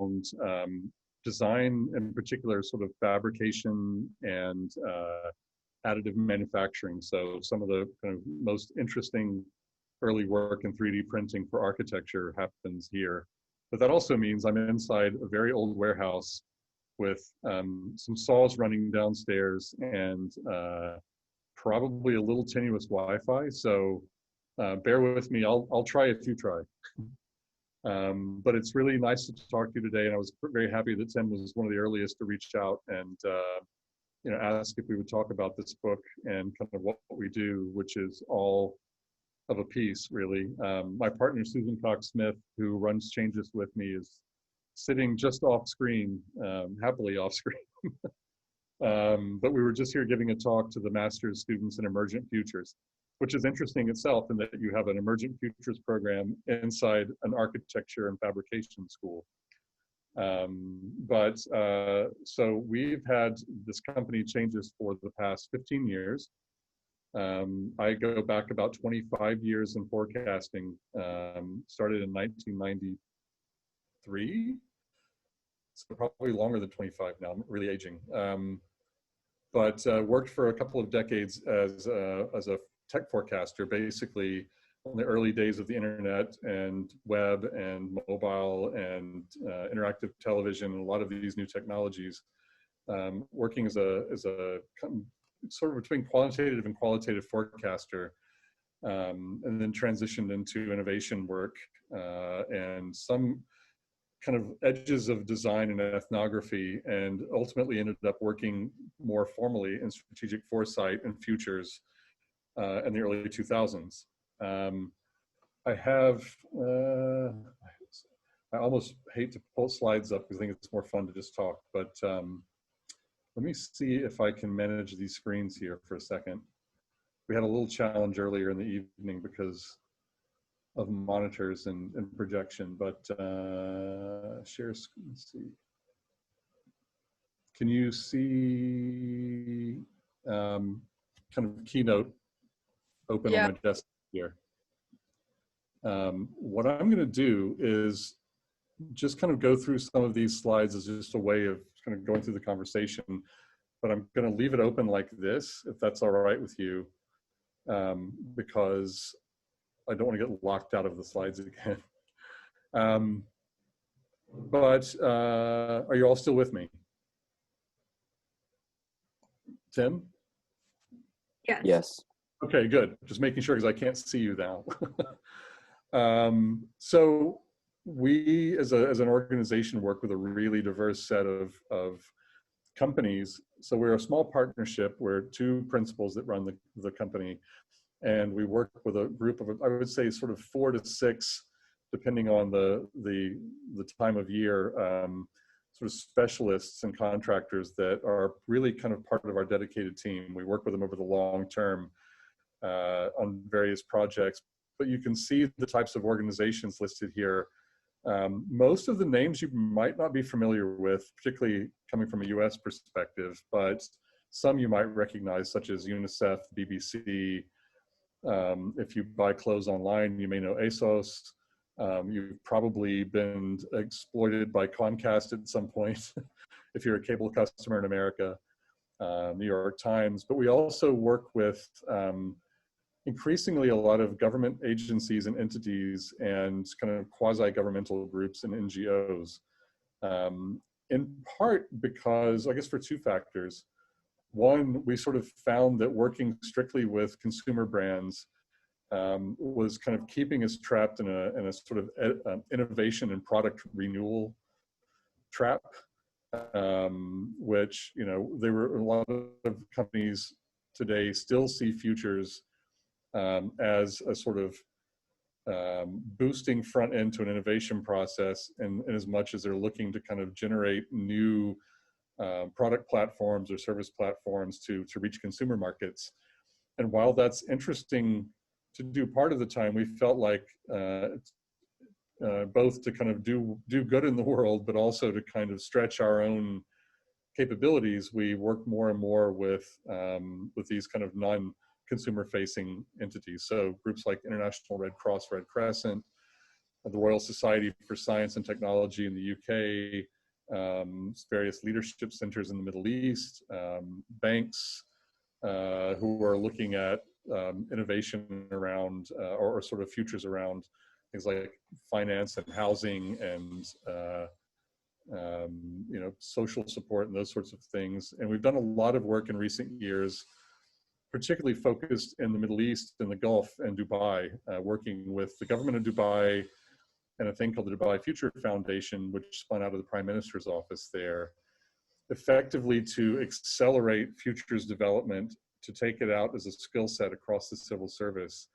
around design, in particular, sort of fabrication and additive manufacturing. So some of the kind of most interesting early work in 3D printing for architecture happens here. But that also means I'm inside a very old warehouse with some saws running downstairs and probably a little tenuous Wi-Fi. So bear with me, I'll try if you try. But it's really nice to talk to you today. And I was very happy that Tim was one of the earliest to reach out and you know, ask if we would talk about this book and kind of what we do, which is all of a piece, really. My partner, Susan Cox-Smith, who runs Changeist with me, is sitting just off screen, happily off screen. But we were just here giving a talk to the master's students in emergent futures, which is interesting itself in that you have an emergent futures program inside an architecture and fabrication school. So we've had this company Changeist for the past 15 years. I go back about 25 years in forecasting, started in 1993, so probably longer than 25 now, I'm really aging. But worked for a couple of decades as a tech forecaster, basically in the early days of the internet and web and mobile and interactive television and a lot of these new technologies, working as a sort of between quantitative and qualitative forecaster, and then transitioned into innovation work and some kind of edges of design and ethnography, and ultimately ended up working more formally in strategic foresight and futures in the early 2000s. I almost hate to pull slides up because I think it's more fun to just talk, but let me see if I can manage these screens here for a second. We had a little challenge earlier in the evening because of monitors and projection, but share screen, let's see. Can you see kind of Keynote open on my desk here? What I'm going to do is just kind of go through some of these slides as just a way of kind of going through the conversation, but I'm going to leave it open like this, if that's all right with you, because I don't want to get locked out of the slides again. Are you all still with me? Tim? Yes. Yes. Okay, good. Just making sure because I can't see you now. So we as an organization work with a really diverse set of companies. So we're a small partnership. We're two principals that run the company. And we work with a group of, I would say, sort of 4 to 6, depending on the time of year, sort of specialists and contractors that are really kind of part of our dedicated team. We work with them over the long term on various projects. But you can see the types of organizations listed here. Most of the names you might not be familiar with, particularly coming from a US perspective, but some you might recognize, such as UNICEF, BBC. If you buy clothes online, you may know ASOS. You've probably been exploited by Comcast at some point, if you're a cable customer in America, New York Times. But we also work with increasingly a lot of government agencies and entities and kind of quasi-governmental groups and NGOs, in part because, I guess for 2 factors. One, we sort of found that working strictly with consumer brands was kind of keeping us trapped in a sort of innovation and product renewal trap, which, you know, there were a lot of companies today still see futures as a sort of boosting front end to an innovation process, in as much as they're looking to kind of generate new product platforms or service platforms to reach consumer markets. And while that's interesting to do part of the time, we felt like both to kind of do good in the world, but also to kind of stretch our own capabilities, we work more and more with these kind of non-consumer facing entities. So groups like International Red Cross, Red Crescent, the Royal Society for Science and Technology in the UK, various leadership centers in the Middle East, banks who are looking at innovation around or sort of futures around things like finance and housing and social support and those sorts of things. And we've done a lot of work in recent years, particularly focused in the Middle East and the Gulf and Dubai, working with the government of Dubai and a thing called the Dubai Future Foundation, which spun out of the Prime Minister's office there, effectively to accelerate futures development, to take it out as a skill set across the civil service,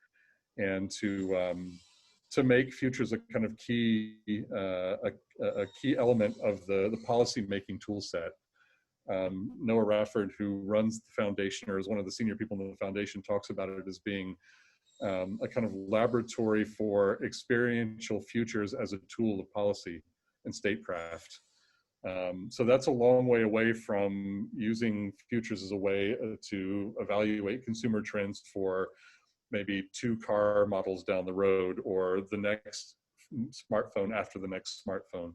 and to make futures a kind of key a key element of the policy making tool set. Noah Rafford, who runs the foundation or is one of the senior people in the foundation, talks about it as being a kind of laboratory for experiential futures as a tool of policy and statecraft. So that's a long way away from using futures as a way to evaluate consumer trends for maybe 2 car models down the road or the next smartphone after the next smartphone.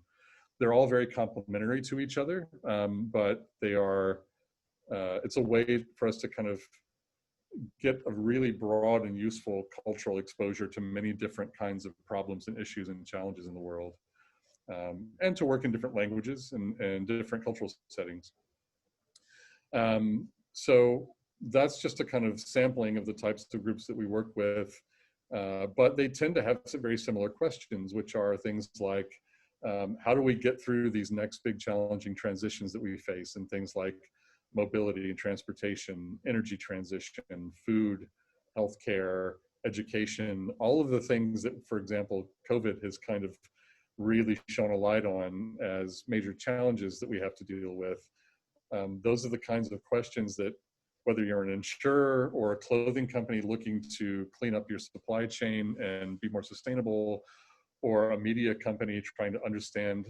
They're all very complementary to each other, but they are, it's a way for us to kind of get a really broad and useful cultural exposure to many different kinds of problems and issues and challenges in the world, and to work in different languages and different cultural settings. So that's just a kind of sampling of the types of groups that we work with, but they tend to have some very similar questions, which are things like, how do we get through these next big challenging transitions that we face, and things like mobility and transportation, energy transition, food, healthcare, education, all of the things that, for example, COVID has kind of really shone a light on as major challenges that we have to deal with. Those are the kinds of questions that, whether you're an insurer or a clothing company looking to clean up your supply chain and be more sustainable, or a media company trying to understand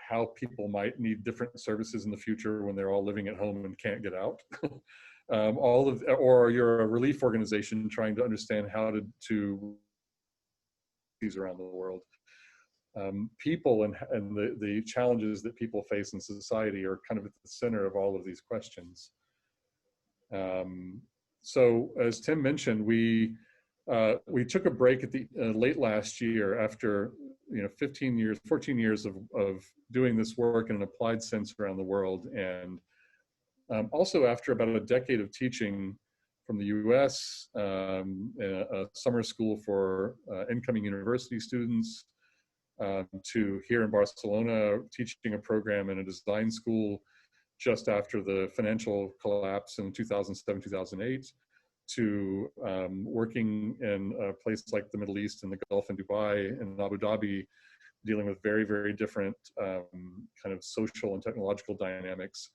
how people might need different services in the future when they're all living at home and can't get out. Or you're a relief organization trying to understand how to these around the world. People and the challenges that people face in society are kind of at the center of all of these questions. So as Tim mentioned, we took a break at the late last year after 14 years of doing this work in an applied sense around the world, and also after about a decade of teaching from the US, a summer school for incoming university students, to here in Barcelona teaching a program in a design school just after the financial collapse in 2007, 2008. To working in a place like the Middle East and the Gulf and Dubai and Abu Dhabi, dealing with very, very different kind of social and technological dynamics.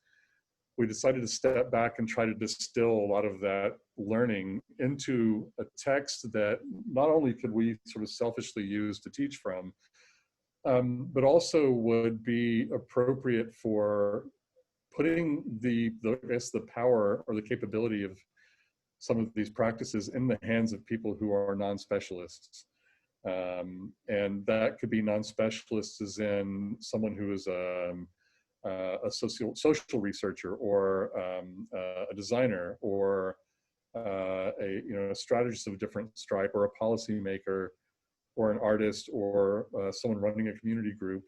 We decided to step back and try to distill a lot of that learning into a text that not only could we sort of selfishly use to teach from, but also would be appropriate for putting the power or the capability of some of these practices in the hands of people who are non-specialists. And that could be non-specialists as in someone who is a social researcher, or a designer, or a strategist of a different stripe, or a policymaker, or an artist, or someone running a community group,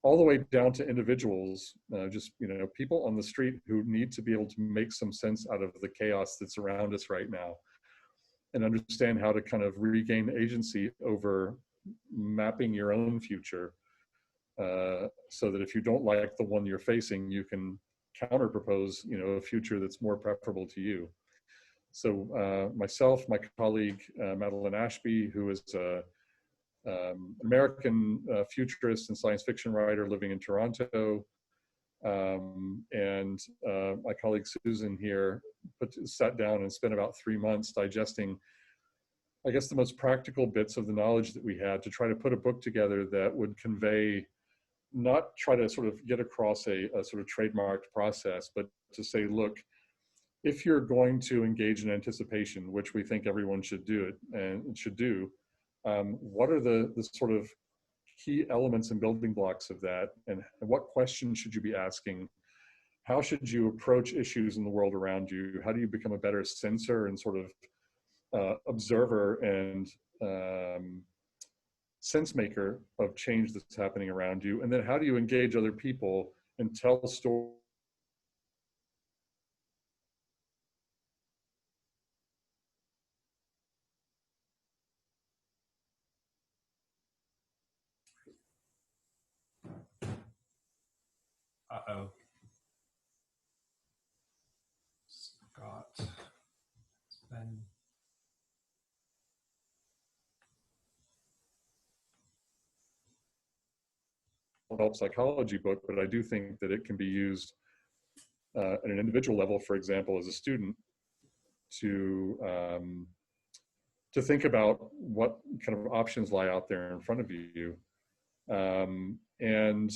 all the way down to individuals, just people on the street who need to be able to make some sense out of the chaos that's around us right now, and understand how to kind of regain agency over mapping your own future, so that if you don't like the one you're facing, you can counter propose a future that's more preferable to you. So myself, my colleague Madeline Ashby, who is American futurist and science fiction writer living in Toronto, and my colleague Susan here sat down and spent about 3 months digesting, I guess, the most practical bits of the knowledge that we had to try to put a book together that would convey, not try to sort of get across a sort of trademarked process, but to say, look, if you're going to engage in anticipation, which we think everyone should do it and should do, what are the sort of key elements and building blocks of that, and what questions should you be asking? How should you approach issues in the world around you? How do you become a better sensor and sort of observer and sense maker of change that's happening around you? And then how do you engage other people and tell stories? Uh-oh. Scott. It's been... Help psychology book, but I do think that it can be used at an individual level, for example, as a student, to think about what kind of options lie out there in front of you. And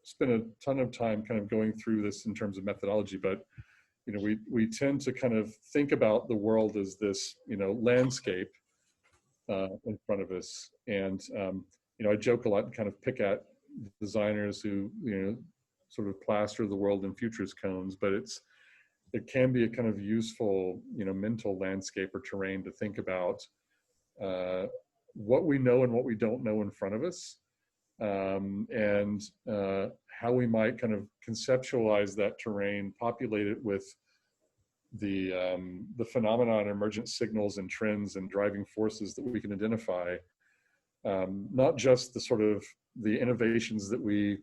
spend a ton of time kind of going through this in terms of methodology, but we tend to kind of think about the world as this landscape in front of us. And I joke a lot and kind of pick at designers who sort of plaster the world in futures cones, but it can be a kind of useful mental landscape or terrain to think about what we know and what we don't know in front of us, and how we might kind of conceptualize that terrain, populate it with the phenomenon, emergent signals and trends and driving forces that we can identify, not just the sort of the innovations that we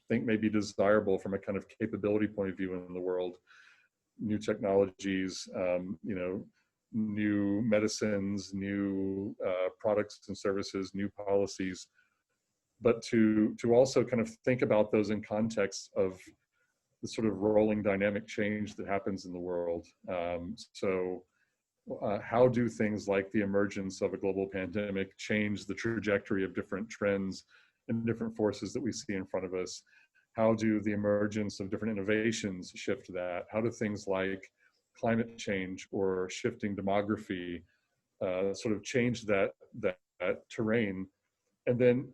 think may be desirable from a kind of capability point of view in the world, new technologies, new medicines, new products and services, new policies, but to also kind of think about those in context of the sort of rolling dynamic change that happens in the world. How do things like the emergence of a global pandemic change the trajectory of different trends and different forces that we see in front of us? How do the emergence of different innovations shift that? How do things like climate change or shifting demography sort of change that terrain? And then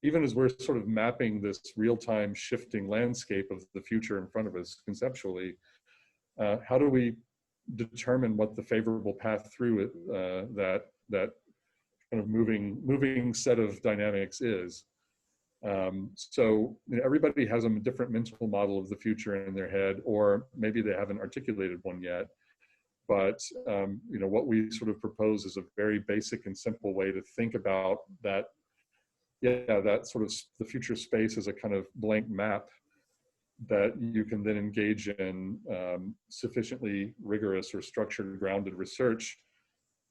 even as we're sort of mapping this real-time shifting landscape of the future in front of us conceptually, how do we determine what the favorable path through it, that kind of moving set of dynamics is? So everybody has a different mental model of the future in their head, or maybe they haven't articulated one yet. But what we sort of propose is a very basic and simple way to think about that. Yeah, that sort of the future space is a kind of blank map that you can then engage in sufficiently rigorous or structured, grounded research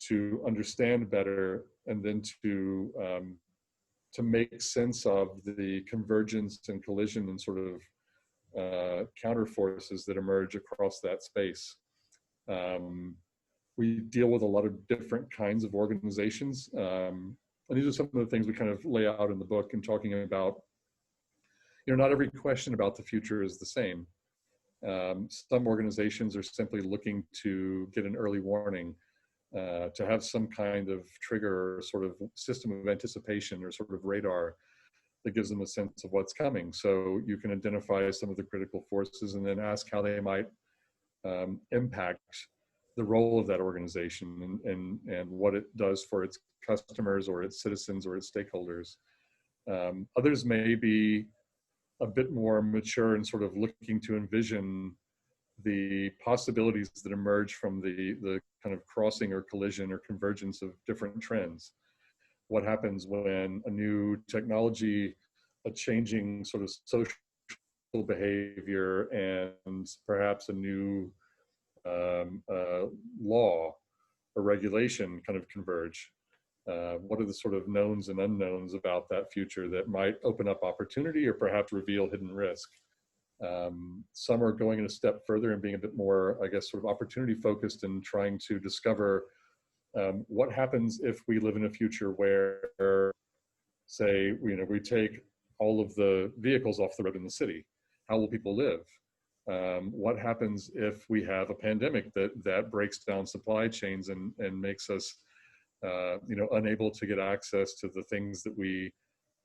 to understand better, and then to make sense of the convergence and collision and sort of counter forces that emerge across that space. We deal with a lot of different kinds of organizations. And these are some of the things we kind of lay out in the book, and talking about, not every question about the future is the same. Some organizations are simply looking to get an early warning, to have some kind of trigger or sort of system of anticipation or sort of radar that gives them a sense of what's coming. So you can identify some of the critical forces and then ask how they might impact the role of that organization and what it does for its customers or its citizens or its stakeholders. Others may be a bit more mature and sort of looking to envision the possibilities that emerge from the kind of crossing or collision or convergence of different trends. What happens when a new technology, a changing sort of social behavior, and perhaps a new law or regulation kind of converge? What are the sort of knowns and unknowns about that future that might open up opportunity or perhaps reveal hidden risk? Some are going a step further and being a bit more, I guess, sort of opportunity focused and trying to discover what happens if we live in a future where, say, we take all of the vehicles off the road in the city. How will people live? What happens if we have a pandemic that breaks down supply chains and makes us unable to get access to the things that we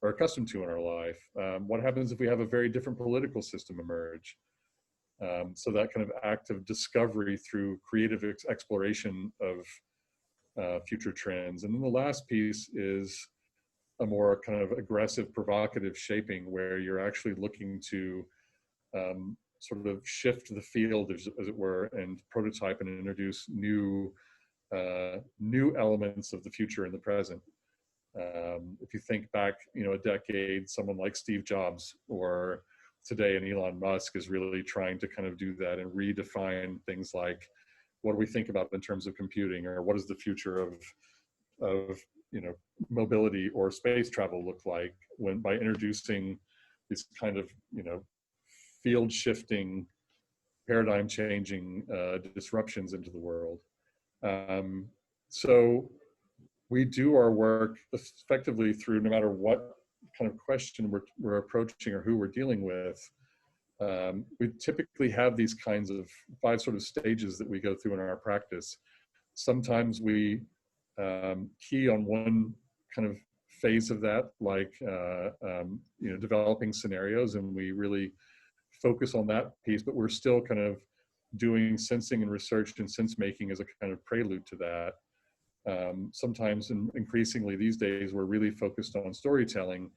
are accustomed to in our life? What happens if we have a very different political system emerge? So that kind of active discovery through creative exploration of future trends. And then the last piece is a more kind of aggressive, provocative shaping, where you're actually looking to sort of shift the field, as it were, and prototype and introduce new elements of the future in the present. If you think back, a decade, someone like Steve Jobs, or today an Elon Musk, is really trying to kind of do that and redefine things like, what do we think about in terms of computing, or what is the future of mobility or space travel look like, when by introducing these kind of field shifting, paradigm changing disruptions into the world. So we do our work effectively through, no matter what kind of question we're approaching or who we're dealing with. We typically have these kinds of 5 sort of stages that we go through in our practice. Sometimes we key on one kind of phase of that, like developing scenarios, and we really focus on that piece, but we're still kind of doing sensing and research and sense making as a kind of prelude to that. Sometimes, and increasingly these days, we're really focused on storytelling,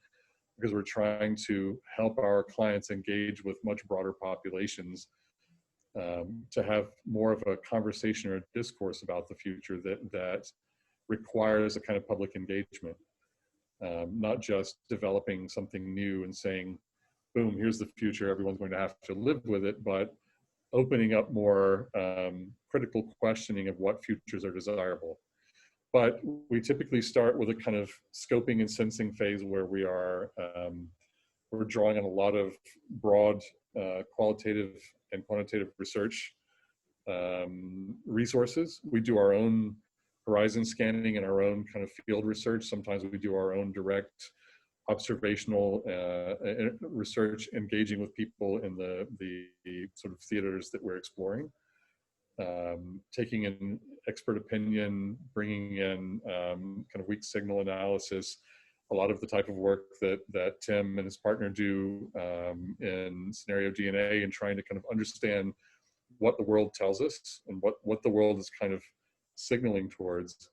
because we're trying to help our clients engage with much broader populations, to have more of a conversation or a discourse about the future that requires a kind of public engagement, not just developing something new and saying, boom, here's the future, everyone's going to have to live with it, but opening up more critical questioning of what futures are desirable. But we typically start with a kind of scoping and sensing phase, where we're drawing on a lot of broad qualitative and quantitative research resources. We do our own horizon scanning and our own kind of field research. Sometimes we do our own direct observational research, engaging with people in the sort of theaters that we're exploring, taking in expert opinion, bringing in kind of weak signal analysis, a lot of the type of work that Tim and his partner do in scenario DNA, and trying to kind of understand what the world tells us and what the world is kind of signaling towards.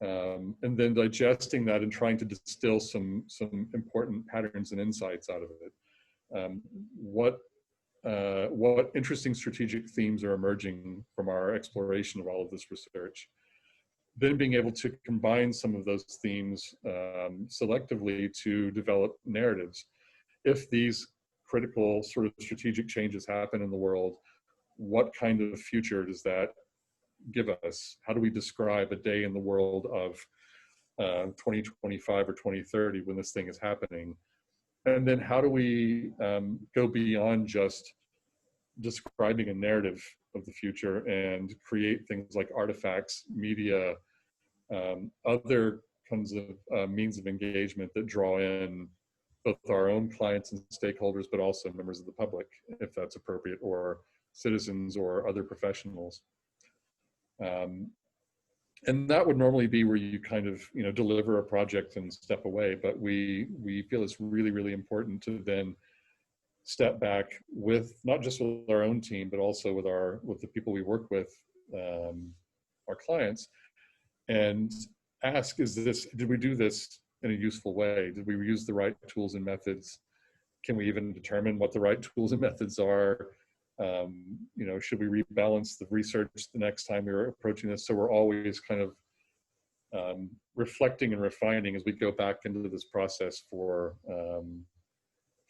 And then digesting that and trying to distill some important patterns and insights out of it. What interesting strategic themes are emerging from our exploration of all of this research. Then being able to combine some of those themes selectively to develop narratives. If these critical sort of strategic changes happen in the world, what kind of future does that give us? How do we describe a day in the world of 2025 or 2030 when this thing is happening? And then how do we go beyond just describing a narrative of the future and create things like artifacts, media, other kinds of means of engagement that draw in both our own clients and stakeholders, but also members of the public, if that's appropriate, or citizens or other professionals. And that would normally be where you kind of deliver a project and step away, but we feel it's really, really important to then step back with not just with our own team, but also with the people we work with, our clients, and ask, did we do this in a useful way? Did we use the right tools and methods? Can we even determine what the right tools and methods are? Should we rebalance the research the next time we're approaching this? So we're always kind of reflecting and refining as we go back into this process for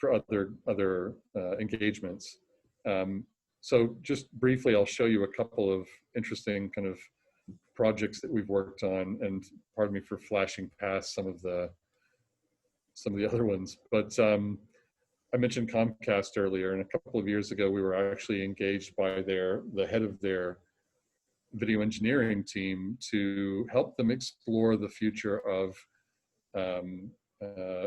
other engagements. So just briefly, I'll show you a couple of interesting kind of projects that we've worked on, and pardon me for flashing past some of the other ones, but I mentioned Comcast earlier, and a couple of years ago, we were actually engaged by the head of their video engineering team to help them explore the future of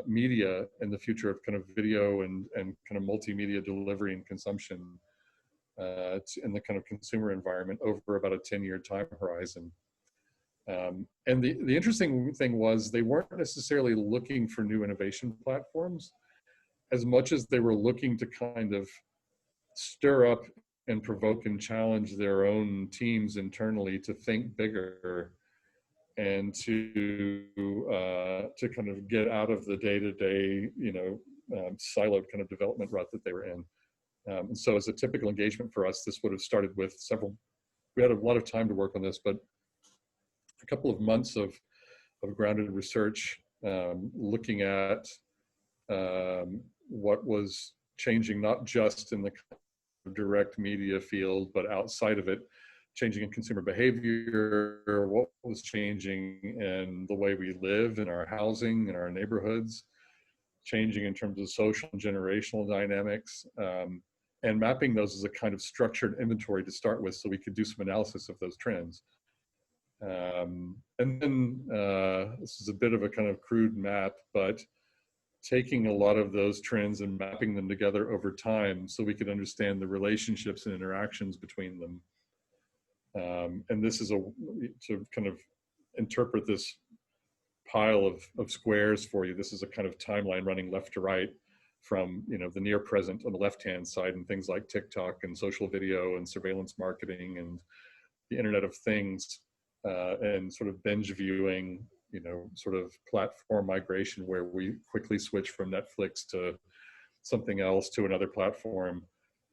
media and the future of kind of video and kind of multimedia delivery and consumption in the kind of consumer environment over about a 10-year time horizon. And the interesting thing was they weren't necessarily looking for new innovation platforms as much as they were looking to kind of stir up and provoke and challenge their own teams internally to think bigger and to kind of get out of the day-to-day, siloed kind of development rut that they were in. And so as a typical engagement for us, this would have started with we had a lot of time to work on this, but a couple of months of grounded research, looking at what was changing, not just in the direct media field, but outside of it, changing in consumer behavior, what was changing in the way we live, in our housing, in our neighborhoods, changing in terms of social and generational dynamics, and mapping those as a kind of structured inventory to start with so we could do some analysis of those trends. And then this is a bit of a kind of crude map, but taking a lot of those trends and mapping them together over time so we could understand the relationships and interactions between them. And this is to kind of interpret this pile of squares for you. This is a kind of timeline running left to right from the near present on the left-hand side, and things like TikTok and social video and surveillance marketing and the Internet of Things, and sort of binge viewing, sort of platform migration where we quickly switch from Netflix to something else, to another platform,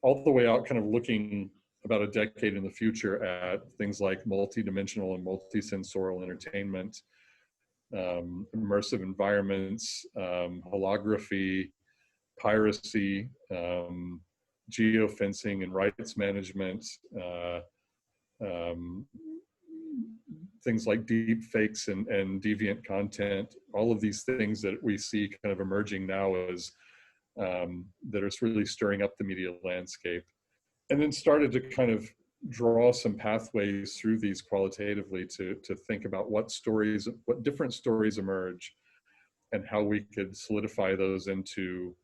all the way out kind of looking about a decade in the future at things like multi-dimensional and multi-sensorial entertainment, immersive environments, holography, piracy, geofencing and rights management, things like deep fakes and deviant content, all of these things that we see kind of emerging now as that are really stirring up the media landscape. And then started to kind of draw some pathways through these qualitatively to think about what different stories emerge and how we could solidify those into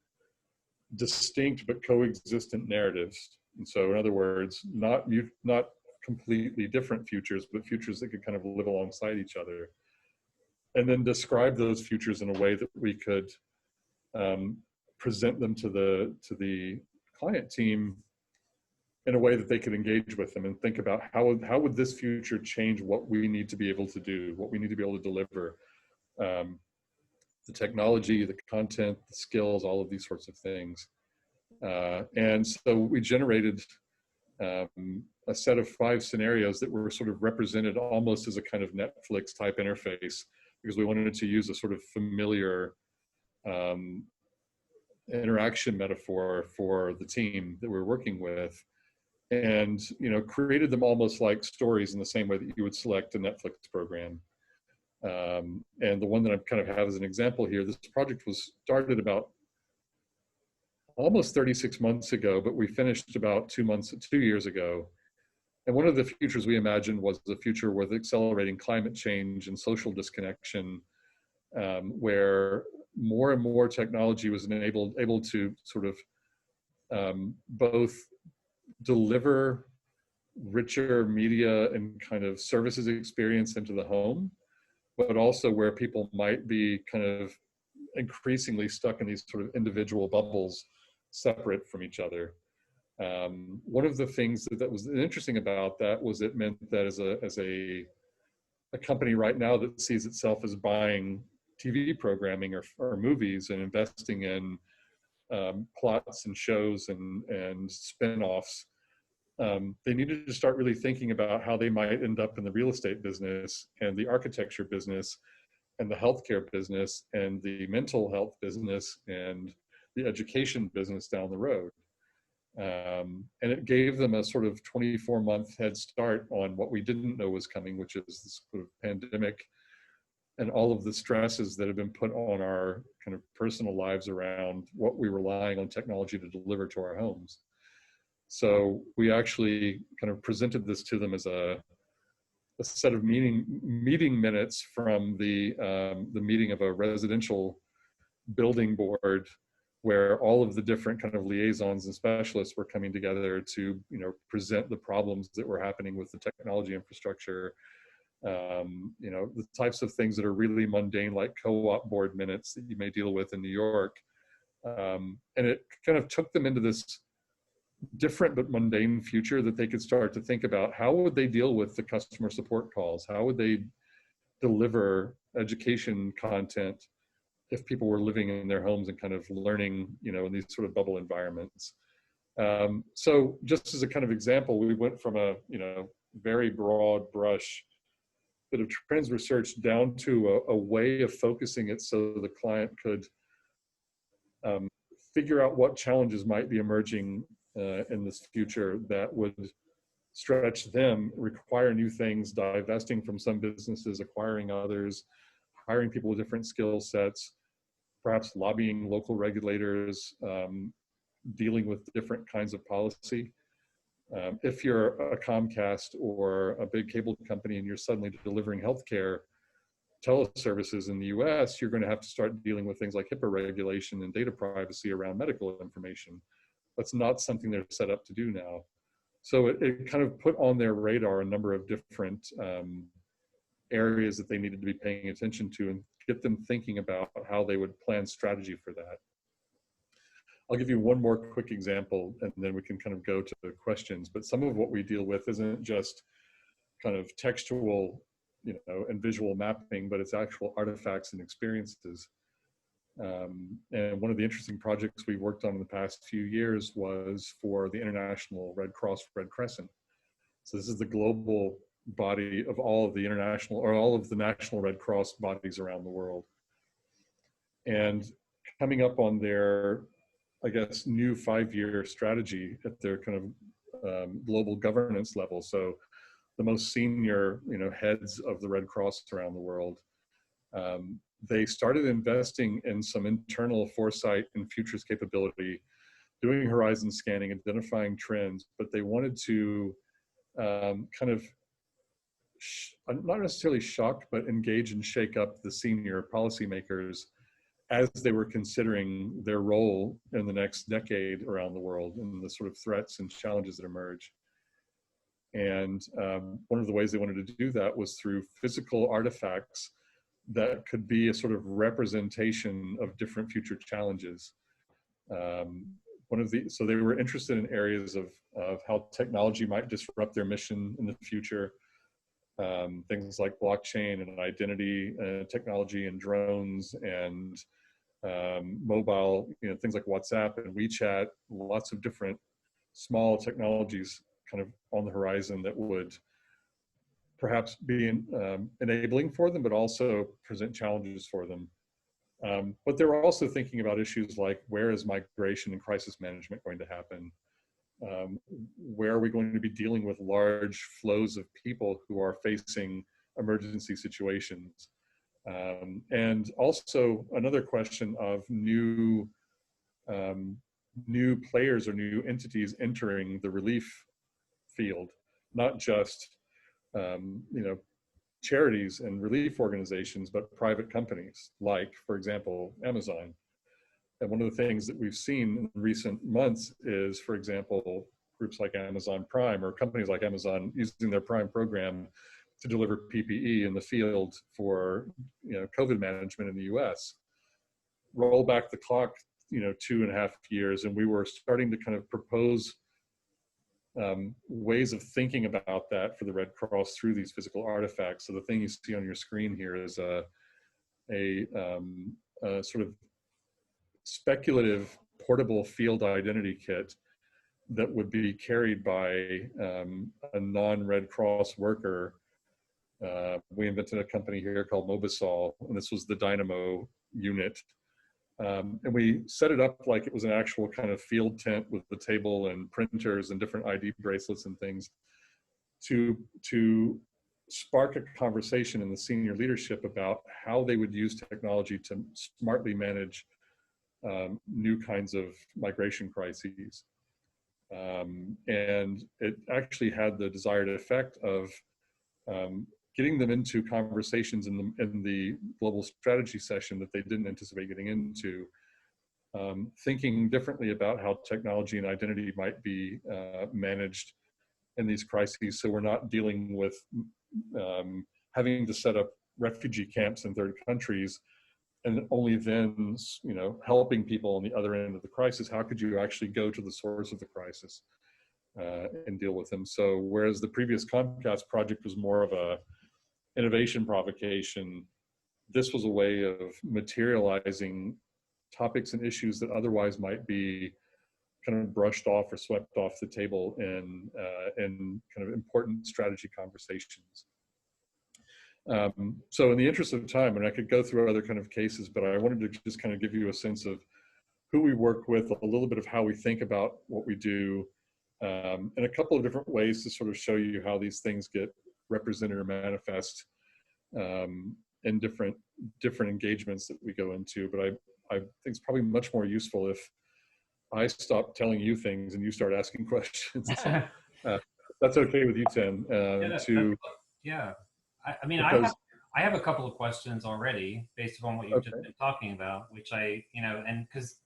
distinct but coexistent narratives. And so in other words, not completely different futures, but futures that could kind of live alongside each other. And then describe those futures in a way that we could present them to the client team in a way that they could engage with them and think about how would this future change what we need to be able to do, what we need to be able to deliver, the technology, the content, the skills, all of these sorts of things. And so we generated a set of 5 scenarios that were sort of represented almost as a kind of Netflix type interface, because we wanted to use a sort of familiar interaction metaphor for the team that we're working with, and created them almost like stories in the same way that you would select a Netflix program. And the one that I kind of have as an example here, this project was started about almost 36 months ago, but we finished about 2 years ago. And one of the futures we imagined was the future with accelerating climate change and social disconnection, where more and more technology was able to sort of both deliver richer media and kind of services experience into the home, but also where people might be kind of increasingly stuck in these sort of individual bubbles separate from each other. One of the things that was interesting about that was it meant that as a company right now that sees itself as buying TV programming or movies and investing in plots and shows and spin-offs, they needed to start really thinking about how they might end up in the real estate business and the architecture business and the healthcare business and the mental health business and the education business down the road. And it gave them a sort of 24-month head start on what we didn't know was coming, which is this sort of pandemic and all of the stresses that have been put on our kind of personal lives around what we're relying on technology to deliver to our homes. So we actually kind of presented this to them as a set of meeting minutes from the meeting of a residential building board, where all of the different kind of liaisons and specialists were coming together to present the problems that were happening with the technology infrastructure You know, the types of things that are really mundane, like co-op board minutes that you may deal with in New York. And it kind of took them into this different but mundane future that they could start to think about how would they deal with the customer support calls? How would they deliver education content if people were living in their homes and kind of learning, you know, in these sort of bubble environments? So just as a kind of example, we went from a, you know, very broad brush bit of trends research down to a way of focusing it so the client could figure out what challenges might be emerging in this future that would stretch them, require new things, divesting from some businesses, acquiring others, hiring people with different skill sets, perhaps lobbying local regulators, dealing with different kinds of policy. If you're a Comcast or a big cable company and you're suddenly delivering healthcare teleservices in the US, you're going to have to start dealing with things like HIPAA regulation and data privacy around medical information. That's not something they're set up to do now. So it kind of put on their radar a number of different areas that they needed to be paying attention to and get them thinking about how they would plan strategy for that. I'll give you one more quick example and then we can kind of go to the questions. But some of what we deal with isn't just kind of textual, you know, and visual mapping, but it's actual artifacts and experiences. And one of the interesting projects we worked on in the past few years was for the International Red Cross Red Crescent. So this is the global body of all of the international or all of the national Red Cross bodies around the world. And coming up on their, I guess, new 5-year strategy at their kind of global governance level. So the most senior, you know, heads of the Red Cross around the world, they started investing in some internal foresight and futures capability, doing horizon scanning, identifying trends, but they wanted to kind of not necessarily shock, but engage and shake up the senior policymakers as they were considering their role in the next decade around the world and the sort of threats and challenges that emerge. And one of the ways they wanted to do that was through physical artifacts that could be a sort of representation of different future challenges. So they were interested in areas of how technology might disrupt their mission in the future. Things like blockchain and identity technology and drones and mobile, you know, things like WhatsApp and WeChat, lots of different small technologies kind of on the horizon that would perhaps be enabling for them, but also present challenges for them. But they were also thinking about issues like, where is migration and crisis management going to happen? Where are we going to be dealing with large flows of people who are facing emergency situations? And also another question of new players or new entities entering the relief field, not just you know, charities and relief organizations, but private companies like, for example, Amazon. And one of the things that we've seen in recent months is, for example, groups like Amazon Prime or companies like Amazon using their Prime program to deliver PPE in the field for, you know, COVID management in the US. Roll back the clock, you know, 2.5 years, and we were starting to kind of propose ways of thinking about that for the Red Cross through these physical artifacts. So the thing you see on your screen here is a sort of speculative portable field identity kit that would be carried by a non-Red Cross worker. We invented a company here called Mobisol, and this was the Dynamo unit. And we set it up like it was an actual kind of field tent with the table and printers and different ID bracelets and things to spark a conversation in the senior leadership about how they would use technology to smartly manage new kinds of migration crises. And it actually had the desired effect of getting them into conversations in the global strategy session that they didn't anticipate getting into, thinking differently about how technology and identity might be managed in these crises. So we're not dealing with having to set up refugee camps in third countries, and only then, helping people on the other end of the crisis. How could you actually go to the source of the crisis and deal with them? So whereas the previous Comcast project was more of a innovation provocation, this was a way of materializing topics and issues that otherwise might be kind of brushed off or swept off the table in kind of important strategy conversations. So in the interest of time, and I could go through other kind of cases, but I wanted to just kind of give you a sense of who we work with, a little bit of how we think about what we do, and a couple of different ways to sort of show you how these things get represented or manifest in different engagements that we go into. But I think it's probably much more useful if I stop telling you things and you start asking questions. That's okay with you, Tim. Yeah. I mean, Because, I have a couple of questions already based upon what you've just been talking about, which and because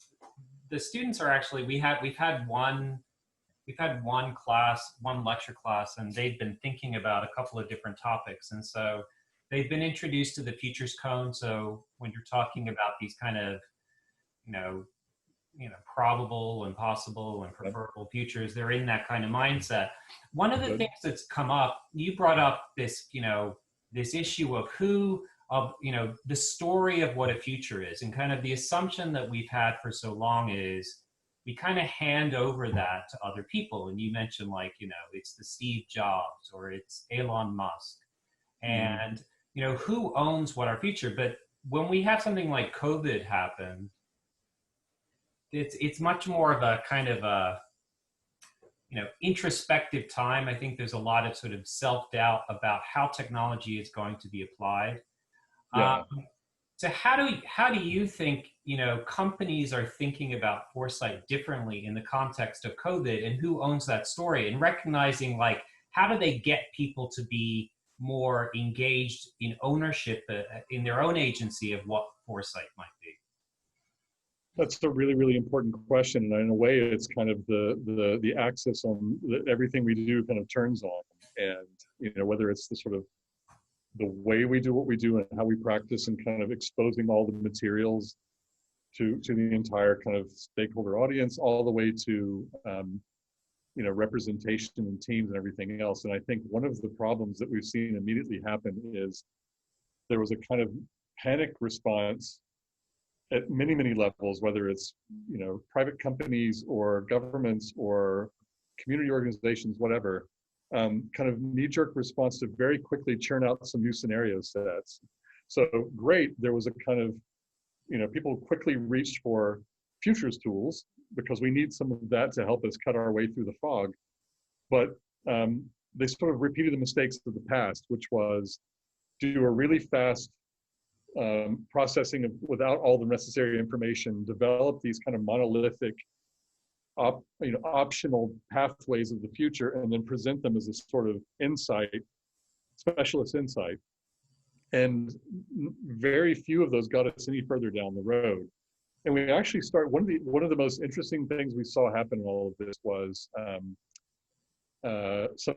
the students are actually, we've had one lecture class, and they've been thinking about a couple of different topics. And so they've been introduced to the futures cone. So when you're talking about these kind of, probable and possible and preferable futures, they're in that kind of mindset. One of the things that's come up, you brought up this, this issue of the story of what a future is, and kind of the assumption that we've had for so long is we kind of hand over that to other people. And you mentioned it's the Steve Jobs or it's Elon Musk, and who owns what our future. But when we have something like COVID happen, it's much more of a kind of a introspective time. I think there's a lot of sort of self-doubt about how technology is going to be applied. yeah. So how do you think companies are thinking about foresight differently in the context of COVID, and who owns that story, and recognizing how do they get people to be more engaged in ownership in their own agency of what foresight might be? That's a really, really important question. And in a way, it's kind of the axis on everything we do kind of turns on. And, whether it's the sort of the way we do what we do and how we practice, and kind of exposing all the materials to the entire kind of stakeholder audience, all the way to, representation in teams and everything else. And I think one of the problems that we've seen immediately happen is there was a kind of panic response at many, many levels, whether it's, private companies or governments or community organizations, whatever, kind of knee-jerk response to very quickly churn out some new scenario sets. So great, there was a kind of, people quickly reached for futures tools because we need some of that to help us cut our way through the fog. But they sort of repeated the mistakes of the past, which was do a really fast processing without all the necessary information, develop these kind of monolithic, optional pathways of the future, and then present them as a sort of specialist insight. And very few of those got us any further down the road. And we actually one of the most interesting things we saw happen in all of this was some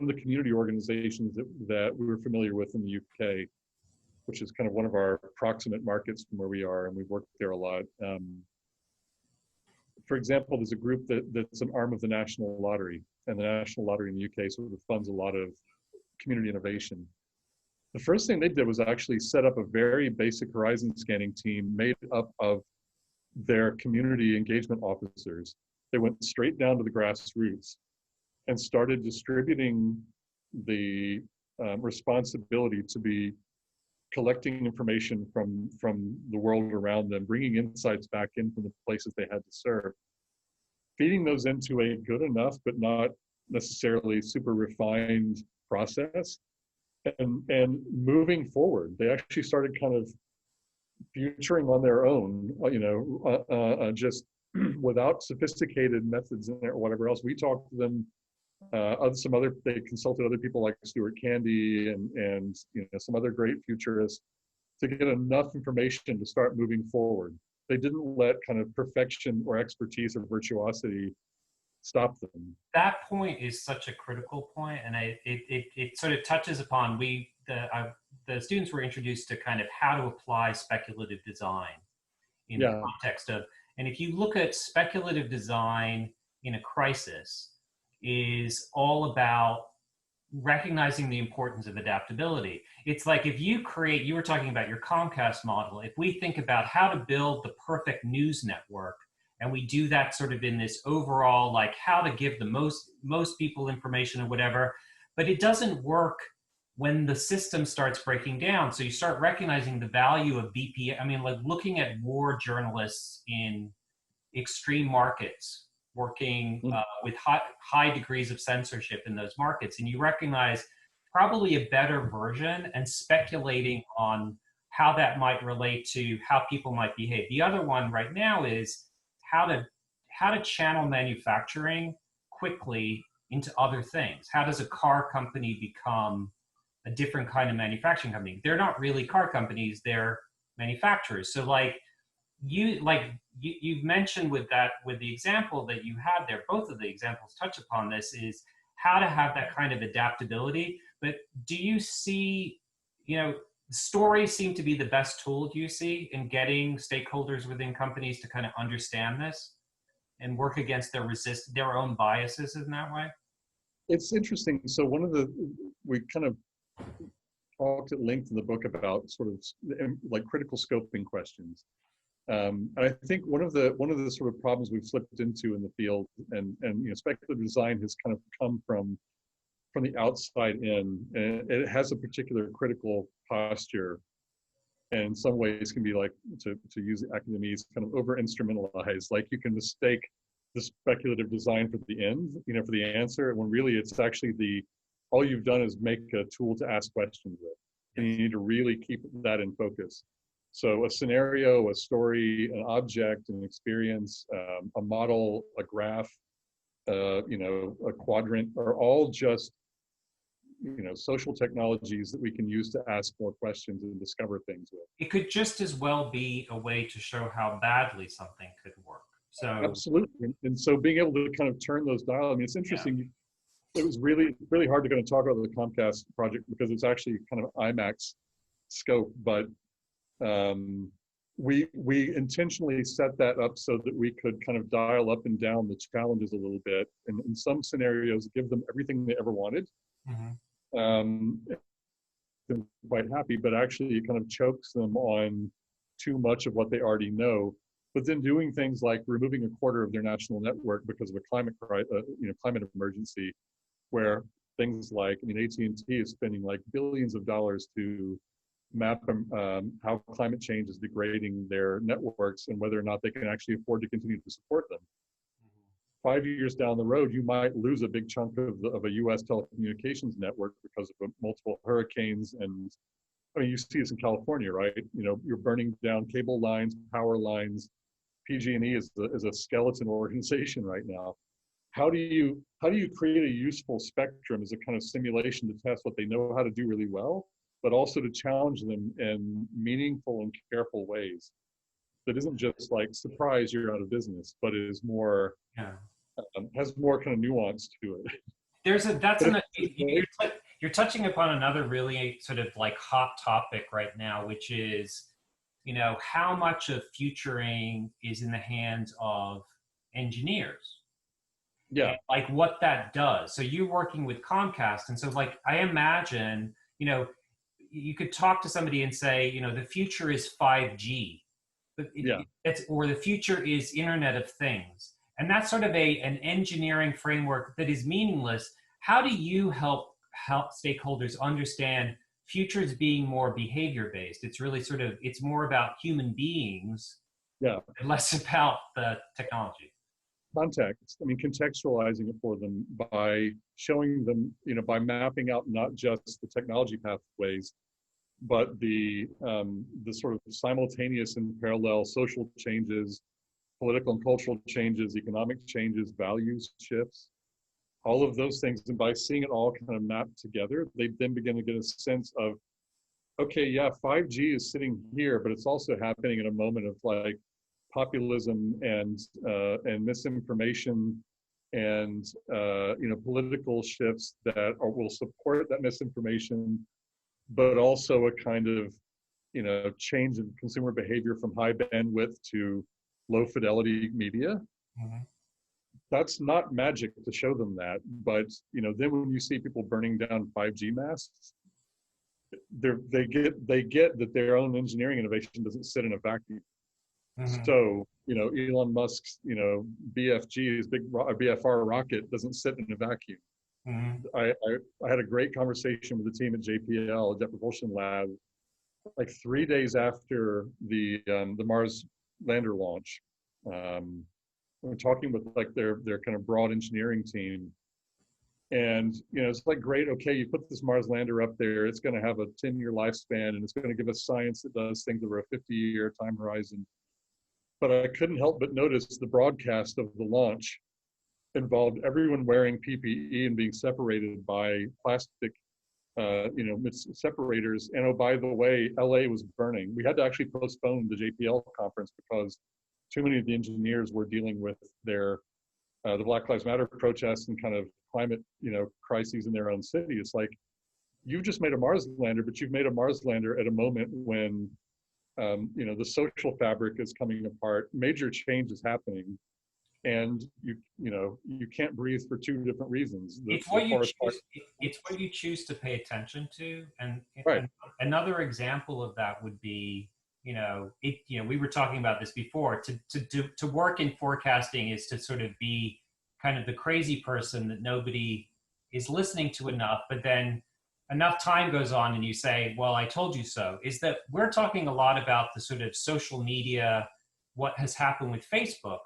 of the community organizations that we were familiar with in the UK, which is kind of one of our proximate markets from where we are, and we've worked there a lot. For example, there's a group that's an arm of the National Lottery, and the National Lottery in the UK sort of funds a lot of community innovation. The first thing they did was actually set up a very basic horizon scanning team made up of their community engagement officers. They went straight down to the grassroots and started distributing the responsibility to be collecting information from the world around them, bringing insights back in from the places they had to serve, feeding those into a good enough but not necessarily super refined process, and moving forward. They actually started kind of futuring on their own, just without sophisticated methods or whatever else. We talked to them. They consulted other people like Stuart Candy and some other great futurists to get enough information to start moving forward. They didn't let kind of perfection or expertise or virtuosity stop them. That point is such a critical point, and it sort of touches upon the students were introduced to kind of how to apply speculative design in the context of, and if you look at speculative design in a crisis, is all about recognizing the importance of adaptability. It's like if you were talking about your Comcast model, if we think about how to build the perfect news network, and we do that sort of in this overall, like how to give the most people information or whatever, but it doesn't work when the system starts breaking down. So you start recognizing the value of BPM. I mean, like looking at war journalists in extreme markets, working with high degrees of censorship in those markets. And you recognize probably a better version and speculating on how that might relate to how people might behave. The other one right now is how to channel manufacturing quickly into other things. How does a car company become a different kind of manufacturing company? They're not really car companies, they're manufacturers. So you've mentioned with the example that you had there, both of the examples touch upon this, is how to have that kind of adaptability. But do you see, stories seem to be the best tool, do you see, in getting stakeholders within companies to kind of understand this and work against their own biases in that way? It's interesting. So we kind of talked at length in the book about sort of like critical scoping questions. And I think one of the sort of problems we've slipped into in the field, and speculative design has kind of come from the outside in, and it has a particular critical posture, and in some ways can be like, to use the academese, kind of over instrumentalized. Like you can mistake the speculative design for the end, for the answer, when really it's actually all you've done is make a tool to ask questions with, and you need to really keep that in focus. So a scenario, a story, an object, an experience, a model, a graph, a quadrant are all just, social technologies that we can use to ask more questions and discover things with. It could just as well be a way to show how badly something could work. So absolutely, and so being able to kind of turn those dials. I mean, it's interesting. Yeah. It was really, really hard to kind of talk about the Comcast project because it's actually kind of IMAX scope, but we intentionally set that up so that we could kind of dial up and down the challenges a little bit, and in some scenarios give them everything they ever wanted. They're quite happy, but actually it kind of chokes them on too much of what they already know. But then doing things like removing a quarter of their national network because of a climate emergency, where things like, AT&T is spending like billions of dollars to map how climate change is degrading their networks and whether or not they can actually afford to continue to support them. 5 years down the road, you might lose a big chunk of a U.S. telecommunications network because of multiple hurricanes. And you see this in California, right? You're burning down cable lines, power lines. PG&E is a skeleton organization right now. How do you create a useful spectrum as a kind of simulation to test what they know how to do really well, but also to challenge them in meaningful and careful ways that isn't just like, surprise, you're out of business, but is more, has more kind of nuance to it. You're touching upon another really sort of like hot topic right now, which is, how much of futuring is in the hands of engineers. Yeah. And like what that does. So you're working with Comcast. And so like, I imagine, you could talk to somebody and say, the future is 5G, but or the future is Internet of Things. And that's sort of an engineering framework that is meaningless. How do you help stakeholders understand futures being more behavior-based? It's really it's more about human beings, and less about the technology. Context. Contextualizing it for them by showing them, by mapping out not just the technology pathways, but the sort of simultaneous and parallel social changes, political and cultural changes, economic changes, values shifts, all of those things. And by seeing it all kind of mapped together, they then begin to get a sense of, okay, 5G is sitting here, but it's also happening in a moment of like populism and misinformation and political shifts that will support that misinformation, but also a kind of change in consumer behavior from high bandwidth to low fidelity media. Mm-hmm. That's not magic to show them that, but then when you see people burning down 5G masts, they get that their own engineering innovation doesn't sit in a vacuum. Mm-hmm. So Elon Musk's BFG, his big BFR rocket, doesn't sit in a vacuum. Mm-hmm. I had a great conversation with the team at JPL, Jet Propulsion Lab, like 3 days after the Mars lander launch. We're talking with like their kind of broad engineering team, and it's like, great, okay, you put this Mars lander up there, it's going to have a 10-year lifespan, and it's going to give us science that does things over a 50-year time horizon. But I couldn't help but notice the broadcast of the launch involved everyone wearing PPE and being separated by plastic separators. And oh, by the way, LA was burning. We had to actually postpone the JPL conference because too many of the engineers were dealing with their the Black Lives Matter protests and kind of climate crises in their own city. It's like, you've just made a Mars lander, but you've made a Mars lander at a moment when the social fabric is coming apart, major change is happening, and you can't breathe for two different reasons. It's what you choose to pay attention to, and, right. and another example of that would be, we were talking about this before. To work in forecasting is to sort of be kind of the crazy person that nobody is listening to enough, but then enough time goes on and you say, well, I told you so. Is that we're talking a lot about the sort of social media, what has happened with Facebook.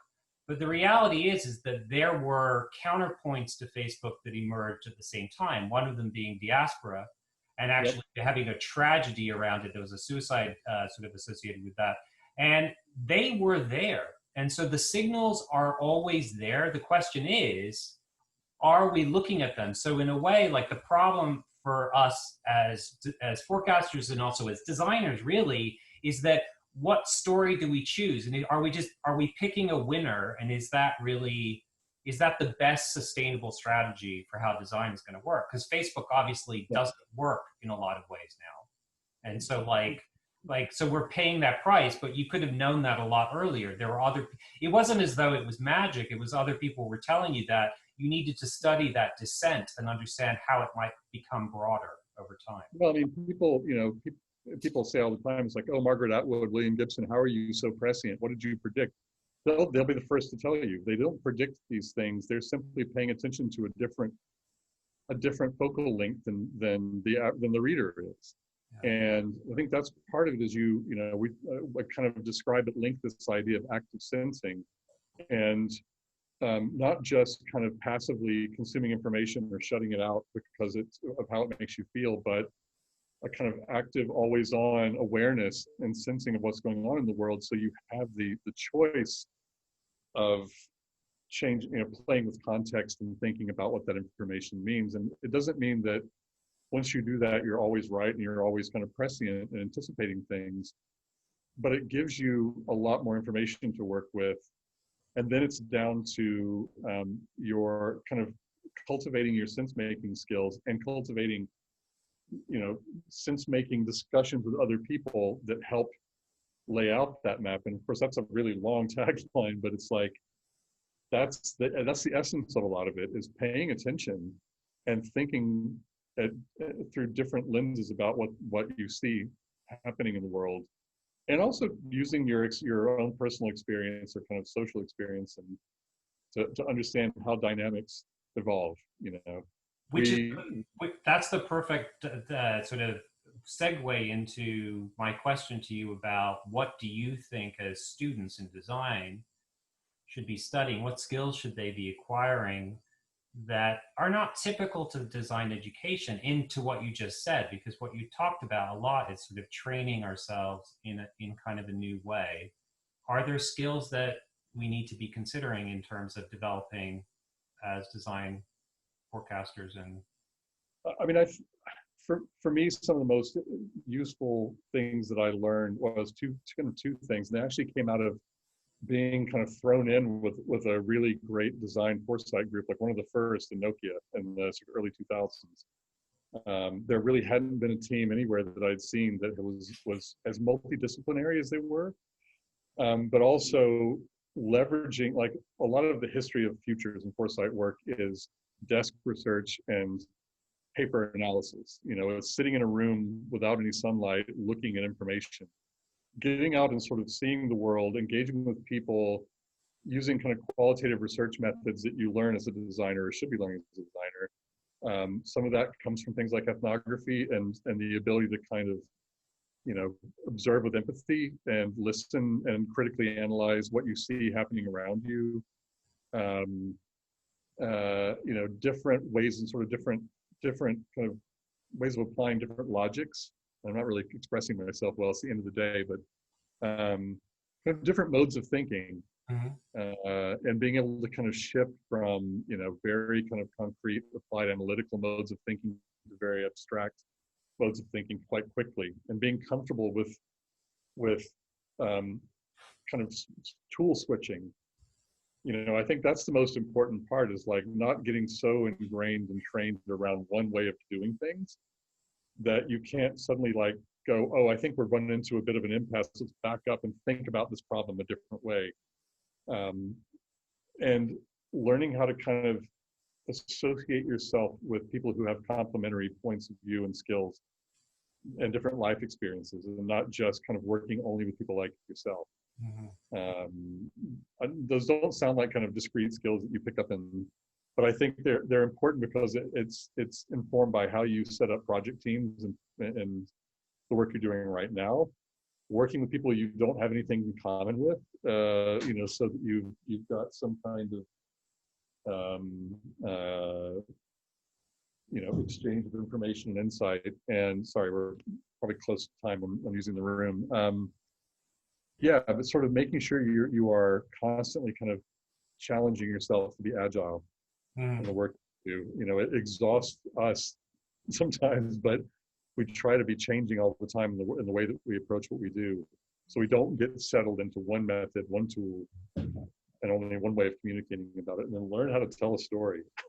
But the reality is that there were counterpoints to Facebook that emerged at the same time, one of them being diaspora, and actually having a tragedy around it. There was a suicide sort of associated with that. And they were there. And so the signals are always there. The question is, are we looking at them? So in a way, like, the problem for us as forecasters and also as designers really is that, what story do we choose? And are we picking a winner? And is that the best sustainable strategy for how design is going to work? Because Facebook obviously doesn't work in a lot of ways now. And so so we're paying that price, but you could have known that a lot earlier. There were it wasn't as though it was magic. It was other people were telling you that you needed to study that descent and understand how it might become broader over time. Well, I mean, people say all the time, it's like, oh, Margaret Atwood, William Gibson, how are you so prescient? What did you predict? They'll be the first to tell you. They don't predict these things. They're simply paying attention to a different focal length than the reader is. Yeah. And I think that's part of it. Is we kind of describe at length this idea of active sensing, and not just kind of passively consuming information or shutting it out because of how it makes you feel, but a kind of active, always on awareness and sensing of what's going on in the world. So you have the choice of change, playing with context and thinking about what that information means. And it doesn't mean that once you do that, you're always right and you're always kind of prescient and anticipating things, but it gives you a lot more information to work with. And then it's down to your kind of cultivating your sense-making skills and cultivating sense-making discussions with other people that help lay out that map. And of course, that's a really long tagline, but it's like, that's the essence of a lot of it, is paying attention and thinking through different lenses about what you see happening in the world, and also using your own personal experience or kind of social experience and to understand how dynamics evolve. That's the perfect sort of segue into my question to you about, what do you think as students in design should be studying? What skills should they be acquiring that are not typical to design education into what you just said? Because what you talked about a lot is sort of training ourselves in kind of a new way. Are there skills that we need to be considering in terms of developing as design forecasters? And I mean, for me, some of the most useful things that I learned was two things, and they actually came out of being kind of thrown in with a really great design foresight group, like one of the first in Nokia in the sort of early 2000s. There really hadn't been a team anywhere that I'd seen that was as multidisciplinary as they were, but also leveraging, like, a lot of the history of futures and foresight work is desk research and paper analysis. You know, it's sitting in a room without any sunlight, looking at information, getting out and sort of seeing the world, engaging with people, using kind of qualitative research methods that you learn as a designer or should be learning as a designer. Some of that comes from things like ethnography and the ability to kind of, you know, observe with empathy and listen and critically analyze what you see happening around you. You know, different ways and sort of different kind of ways of applying different logics. I'm not really expressing myself well, it's the end of the day, but kind of different modes of thinking. And being able to kind of shift from, you know, very kind of concrete applied analytical modes of thinking to very abstract modes of thinking quite quickly, and being comfortable with kind of tool switching. You know, I think that's the most important part, is like not getting so ingrained and trained around one way of doing things that you can't suddenly like go, oh, I think we're running into a bit of an impasse, let's back up and think about this problem a different way. And learning how to kind of associate yourself with people who have complementary points of view and skills and different life experiences, and not just kind of working only with people like yourself. Those don't sound like kind of discrete skills that you pick up in, but I think they're important because it's informed by how you set up project teams and the work you're doing right now, working with people you don't have anything in common with, you know, so that you've got some kind of you know, exchange of information and insight. And sorry, we're probably close to time. I'm using the room. Yeah, but sort of making sure you are constantly kind of challenging yourself to be agile in the work you do. You know, it exhausts us sometimes, but we try to be changing all the time in the way that we approach what we do, so we don't get settled into one method, one tool, and only one way of communicating about it, and then learn how to tell a story.